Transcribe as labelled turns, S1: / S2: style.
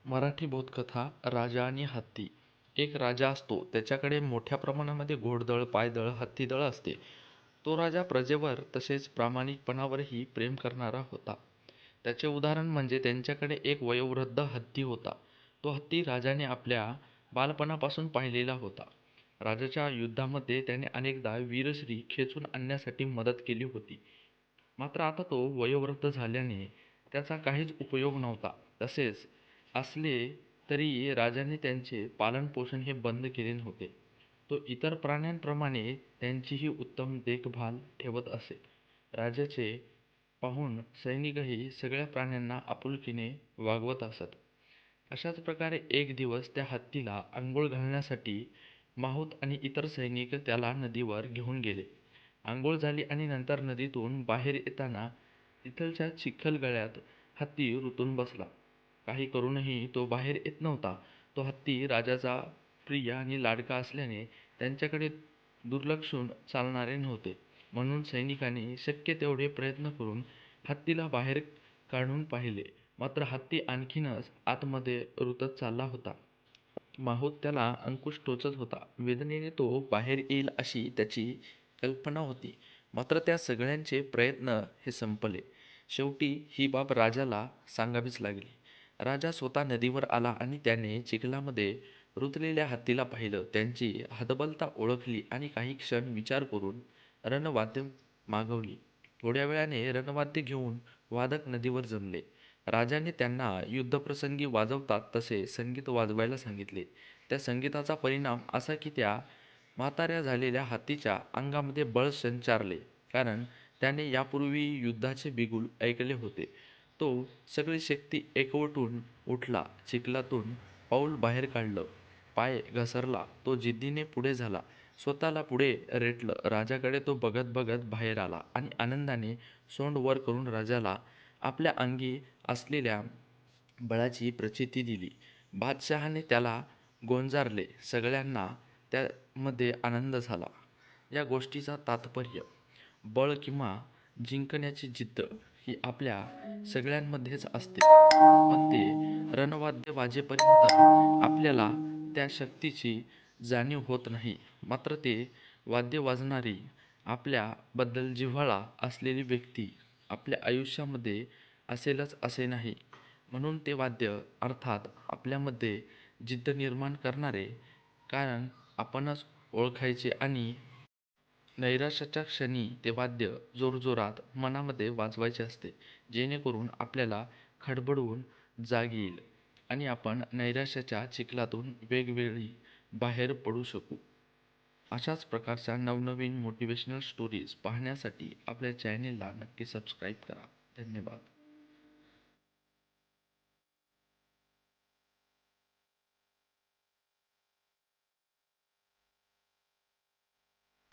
S1: मराठी बोधकथा राजा आणि हत्ती. एक राजा असतो. त्याच्याकडे मोठ्या प्रमाणामध्ये घोडदळ, पायदळ, हत्तीदळ असते. तो राजा प्रजेवर तसेच प्रामाणिकपणावरही प्रेम करणारा होता. त्याचे उदाहरण म्हणजे त्यांच्याकडे एक वयोवृद्ध हत्ती होता. तो हत्ती राजाने आपल्या बालपणापासून पाहिलेला होता. राजाच्या युद्धामध्ये त्याने अनेकदा वीरश्री खेचून आणण्यासाठी मदत केली होती. मात्र आता तो वयोवृद्ध झाल्याने त्याचा काहीच उपयोग नव्हता. तसेच असले तरी राजाने त्यांचे पालनपोषण हे बंद केले नव्हते. तो इतर प्राण्यांप्रमाणे त्यांचीही उत्तम देखभाल ठेवत असे. राजाचे पाहून सैनिकही सगळ्या प्राण्यांना आपुलकीने वागवत असत. अशाच प्रकारे एक दिवस त्या हत्तीला अंघोळ घालण्यासाठी माहूत आणि इतर सैनिक त्याला नदीवर घेऊन गेले. अंघोळ झाली आणि नंतर नदीतून बाहेर येताना तिथलच्या चिखलगळ्यात हत्ती रुतून बसला. काही करूनही तो बाहेर येत नव्हता. तो हत्ती राजाचा प्रिय आणि लाडका असल्याने त्यांच्याकडे दुर्लक्षून चालणारे नव्हते. म्हणून सैनिकांनी शक्य तेवढे प्रयत्न करून हत्तीला बाहेर काढून पाहिले. मात्र हत्ती आणखीनच आतमध्ये रुतत चालला होता. माहूत त्याला अंकुश टोचत होता. वेदनेने तो बाहेर येईल अशी त्याची कल्पना होती. मात्र त्या सगळ्यांचे प्रयत्न हे संपले. शेवटी ही बाब राजाला सांगावीच लागली. राजा स्वतः नदीवर आला आणि त्याने चिखलामध्ये रुतलेल्या हत्तीला पाहिलं. त्यांची हतबलता ओळखली आणि काही क्षण विचार करून रणवाद्य मागवली. थोड्या वेळाने रणवाद्य घेऊन वादक नदीवर जमले. राजाने त्यांना युद्धप्रसंगी वाजवतात तसे संगीत वाजवायला सांगितले. त्या संगीताचा परिणाम असा की त्या म्हाताऱ्या झालेल्या हत्तीच्या अंगामध्ये बळ संचारले. कारण त्याने यापूर्वी युद्धाचे बिगुल ऐकले होते. तो सगळी शक्ती एकवटून उठला. चिखलातून पाऊल बाहेर काढलं. पाय घसरला. तो जिद्दीने पुढे झाला. स्वतःला पुढे रेटलं. राजाकडे तो बघत बघत बाहेर आला आणि आनंदाने सोंड वर करून राजाला आपल्या अंगी असलेल्या बळाची प्रचिती दिली. बादशहाने त्याला गोंजारले. सगळ्यांना त्यामध्ये आनंद झाला. या गोष्टीचा तात्पर्य, बळ किंवा जिंकण्याची जिद्द ही आपल्या सगळ्यांमध्येच असते. पण ते रणवाद्य वाजेपर्यंत आपल्याला त्या शक्तीची जाणीव होत नाही. मात्र ते वाद्य वाजणारी, आपल्याबद्दल जिव्हाळा असलेली व्यक्ती आपल्या आयुष्यामध्ये असेलच असे नाही. म्हणून ते वाद्य अर्थात आपल्यामध्ये जिद्द निर्माण करणारे कारण आपणच ओळखायचे आणि नैराश्याच्या क्षणी ते वाद्य जोरजोरात मनामध्ये वाजवायचे असते. जेणेकरून आपल्याला खडबडून जाग येईल आणि आपण नैराश्याच्या चिखलातून वेगवेगळी बाहेर पडू शकू. अशाच प्रकारच्या नवनवीन मोटिवेशनल स्टोरीज पाहण्यासाठी आपल्या चॅनेलला नक्की सबस्क्राईब करा. धन्यवाद.